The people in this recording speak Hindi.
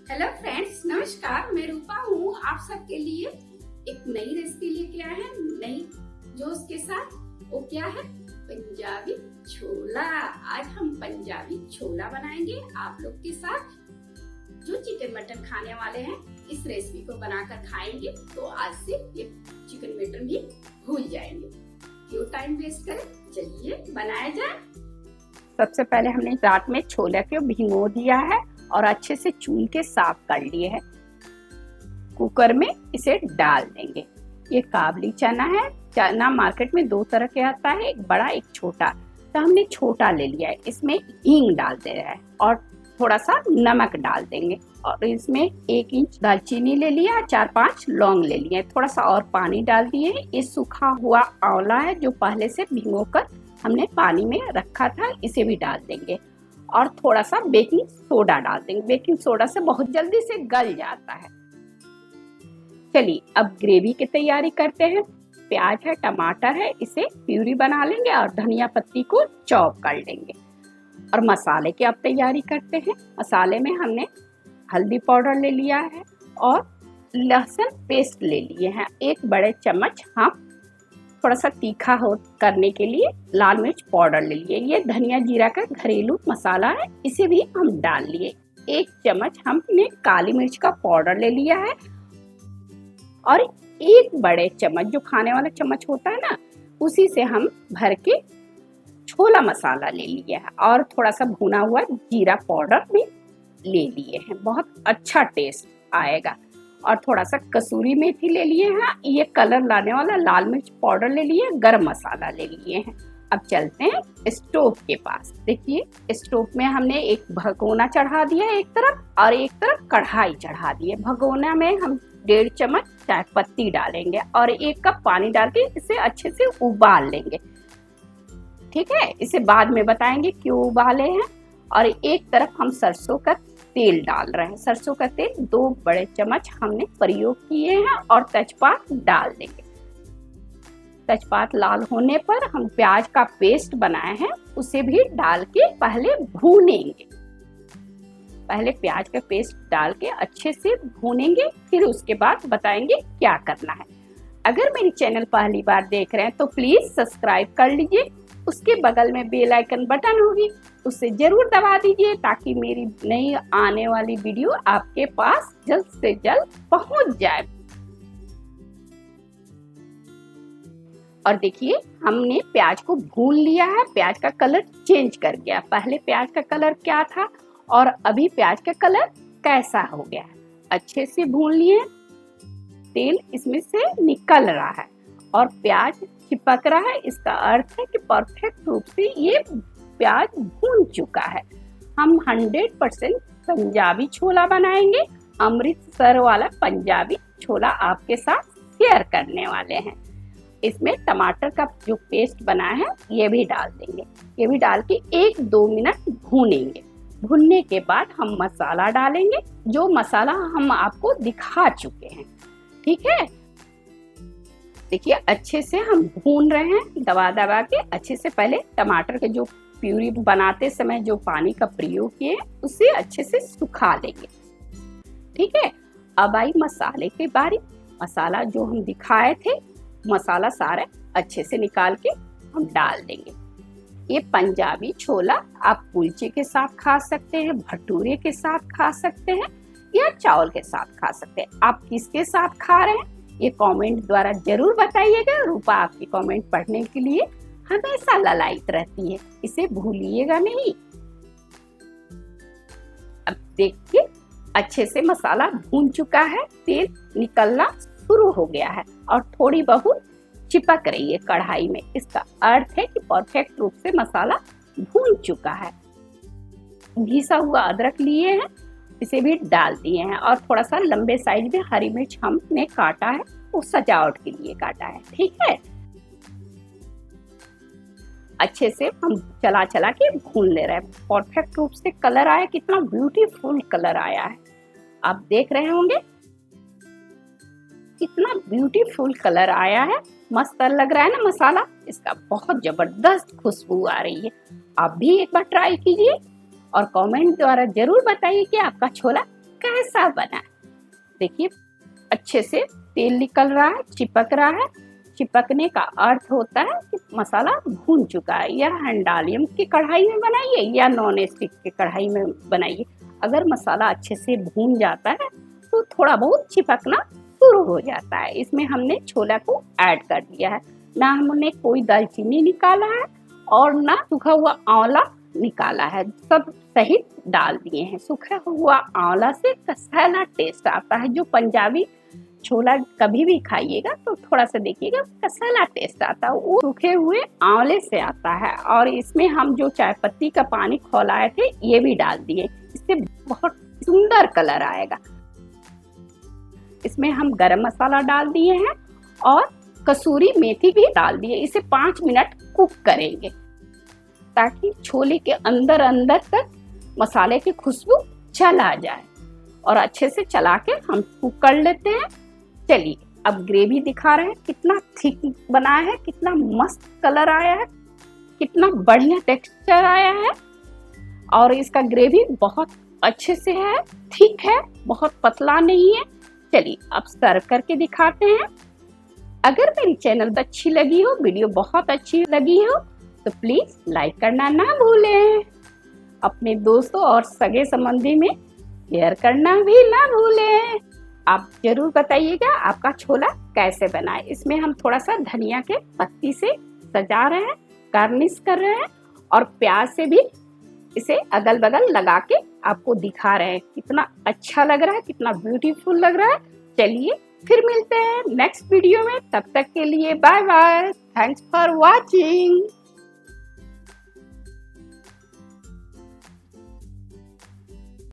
हेलो फ्रेंड्स, नमस्कार। मैं रूपा हूँ। आप सबके लिए एक नई रेसिपी लेके आए हैं, नई जोश के साथ। वो क्या है? पंजाबी छोला। आज हम पंजाबी छोला बनाएंगे आप लोग के साथ। जो चिकन मटन खाने वाले हैं इस रेसिपी को बनाकर खाएंगे तो आज से ये चिकन मटन भी भूल जाएंगे। क्यों टाइम वेस्ट करें, चलिए बनाया जाए। सबसे पहले हमने रात में छोले को भिगो दिया है और अच्छे से चूल के साफ कर लिए है। कुकर में इसे डाल देंगे। ये काबली चना है। चना मार्केट में दो तरह के आता है, एक बड़ा एक छोटा। तो हमने छोटा ले लिया है। इसमें हींग डाल दे रहा है और थोड़ा सा नमक डाल देंगे और इसमें 1 इंच दालचीनी ले लिया, 4-5 लौंग ले लिए, थोड़ा सा और पानी डाल दिए। ये सूखा हुआ आंवला है जो पहले से भिगोकर हमने पानी में रखा था, इसे भी डाल देंगे और थोड़ा सा बेकिंग सोडा डाल देंगे। बेकिंग सोडा से बहुत जल्दी से गल जाता है। चलिए अब ग्रेवी की तैयारी करते हैं। प्याज है, टमाटर है, इसे प्यूरी बना लेंगे और धनिया पत्ती को चॉप कर लेंगे। और मसाले की अब तैयारी करते हैं। मसाले में हमने हल्दी पाउडर ले लिया है और लहसुन पेस्ट ले लिए हैं 1 बड़े चम्मच। हम थोड़ा सा तीखा हो करने के लिए लाल मिर्च पाउडर ले लिए। ये धनिया जीरा का घरेलू मसाला है, इसे भी हम डाल लिए। 1 चम्मच हमने काली मिर्च का पाउडर ले लिया है और 1 बड़े चम्मच, जो खाने वाला चम्मच होता है ना, उसी से हम भर के छोला मसाला ले लिया है और थोड़ा सा भुना हुआ जीरा पाउडर भी ले लिए हैं। बहुत अच्छा टेस्ट आएगा। और थोड़ा सा कसूरी मेथी ले लिए हैं। ये कलर लाने वाला लाल मिर्च पाउडर ले लिए, गरम मसाला ले लिए हैं। अब चलते हैं स्टोव के पास। देखिए स्टोव में हमने एक भगोना चढ़ा दिया एक तरफ और एक तरफ कढ़ाई चढ़ा दी है। भगोना में हम 1.5 चम्मच चाय पत्ती डालेंगे और 1 कप पानी डाल के इसे अच्छे से उबाल लेंगे। ठीक है, इसे बाद में बताएंगे क्यों उबाले हैं। और एक तरफ हम सरसों का तेल डाल रहे हैं। सरसों का तेल 2 बड़े चम्मच हमने प्रयोग किए हैं और तेजपात डाल देंगे। तेजपात लाल होने पर हम प्याज का पेस्ट बनाए हैं उसे भी डाल के पहले भूनेंगे। पहले प्याज का पेस्ट डाल के अच्छे से भूनेंगे, फिर उसके बाद बताएंगे क्या करना है। अगर मेरी चैनल पहली बार देख रहे हैं तो प्लीज सब्सक्राइब कर लीजिए। उसके बगल में बेल आइकन बटन होगी, उसे जरूर दबा दीजिए ताकि मेरी नई आने वाली वीडियो आपके पास जल्द से जल्द पहुंच जाए। और देखिए हमने प्याज को भून लिया है। प्याज का कलर चेंज कर गया। पहले प्याज का कलर क्या था और अभी प्याज का कलर कैसा हो गया है। अच्छे से भून लिए, तेल इसमें से निकल रहा है और प्याज चिपक रहा है। इसका अर्थ है कि परफेक्ट रूप से ये प्याज भून चुका है। हम 100% पंजाबी छोला बनाएंगे। अमृतसर वाला पंजाबी छोला आपके साथ शेयर करने वाले हैं। इसमें टमाटर का जो पेस्ट बना है ये भी डाल देंगे। ये भी डाल के 1-2 मिनट भूनेंगे। भूनने के बाद हम मसाला डालेंगे, जो मसाला हम आपको दिखा चुके हैं। ठीक है, देखिए अच्छे से हम भून रहे हैं दबा दबा के। अच्छे से पहले टमाटर के जो प्यूरी बनाते समय जो पानी का प्रयोग किए उसे अच्छे से सुखा लेंगे। ठीक है, अब आई मसाले की बारी। मसाला जो हम दिखाए थे, मसाला सारा अच्छे से निकाल के हम डाल देंगे। ये पंजाबी छोला आप कुलचे के साथ खा सकते हैं, भटूरे के साथ खा सकते हैं या चावल के साथ खा सकते हैं। आप किसके साथ खा रहे हैं ये कमेंट द्वारा जरूर बताइएगा। रूपा आपकी कमेंट पढ़ने के लिए हमेशा ललायित रहती है, इसे भूलिएगा नहीं। अब देखिए अच्छे से मसाला भून चुका है, तेल निकलना शुरू हो गया है और थोड़ी बहुत चिपक रही है कढ़ाई में। इसका अर्थ है कि परफेक्ट रूप से मसाला भून चुका है। घिसा हुआ अदरक लिए हैं, इसे भी डाल दिए हैं और थोड़ा सा लंबे साइज में हरी मिर्च हमने काटा है, वो सजावट के लिए काटा है। ठीक है, अच्छे से हम चला चला के भून ले रहे हैं। परफेक्ट रूप से कलर आया, कितना ब्यूटीफुल कलर आया है। आप देख रहे होंगे कितना ब्यूटीफुल कलर आया है। मस्त लग रहा है ना मसाला, इसका बहुत जबरदस्त खुशबू आ रही है। आप भी एक बार ट्राई कीजिए और कमेंट द्वारा जरूर बताइए कि आपका छोला कैसा बना। देखिए अच्छे से तेल निकल रहा है, चिपक रहा है। चिपकने का अर्थ होता है कि मसाला भून चुका है। या हैंडालियम की कढ़ाई में बनाइए या नॉन स्टिक की कढ़ाई में बनाइए, अगर मसाला अच्छे से भून जाता है तो थोड़ा बहुत चिपकना शुरू हो जाता है। इसमें हमने छोला को ऐड कर दिया है। ना हमने कोई दालचीनी निकाला है और ना सूखा हुआ आंवला निकाला है, सब सहित डाल दिए हैं। सूखा हुआ आंवला से कसाला टेस्ट आता है। जो पंजाबी छोला कभी भी खाइएगा तो थोड़ा सा देखिएगा कसाला टेस्ट आता है, वो सूखे हुए आंवले से आता है। और इसमें हम जो चाय पत्ती का पानी खौलाए थे ये भी डाल दिए, इससे बहुत सुंदर कलर आएगा। इसमें हम गरम मसाला डाल दिए हैं और कसूरी मेथी भी डाल दिए। इसे 5 मिनट कुक करेंगे ताकि छोले के अंदर अंदर तक मसाले की खुशबू चला जाए। और अच्छे से चला के हम कुक कर लेते हैं। चलिए अब ग्रेवी दिखा रहे हैं, कितना थिक बना है, कितना मस्त कलर आया है, कितना बढ़िया टेक्सचर आया है। और इसका ग्रेवी बहुत अच्छे से है, थिक है, बहुत पतला नहीं है। चलिए अब सर्व करके दिखाते हैं। अगर मेरी चैनल अच्छी लगी हो, वीडियो बहुत अच्छी लगी हो तो प्लीज लाइक करना ना भूलें। अपने दोस्तों और सगे संबंधी में शेयर करना भी ना भूलें। आप जरूर बताइएगा आपका छोला कैसे बना है। इसमें हम थोड़ा सा धनिया के पत्ती से सजा रहे हैं, गार्निश कर रहे हैं और प्याज से भी इसे अगल बगल लगा के आपको दिखा रहे हैं। कितना अच्छा लग रहा है, कितना ब्यूटीफुल लग रहा है। चलिए फिर मिलते हैं नेक्स्ट वीडियो में, तब तक के लिए bye bye. Thanks for watching.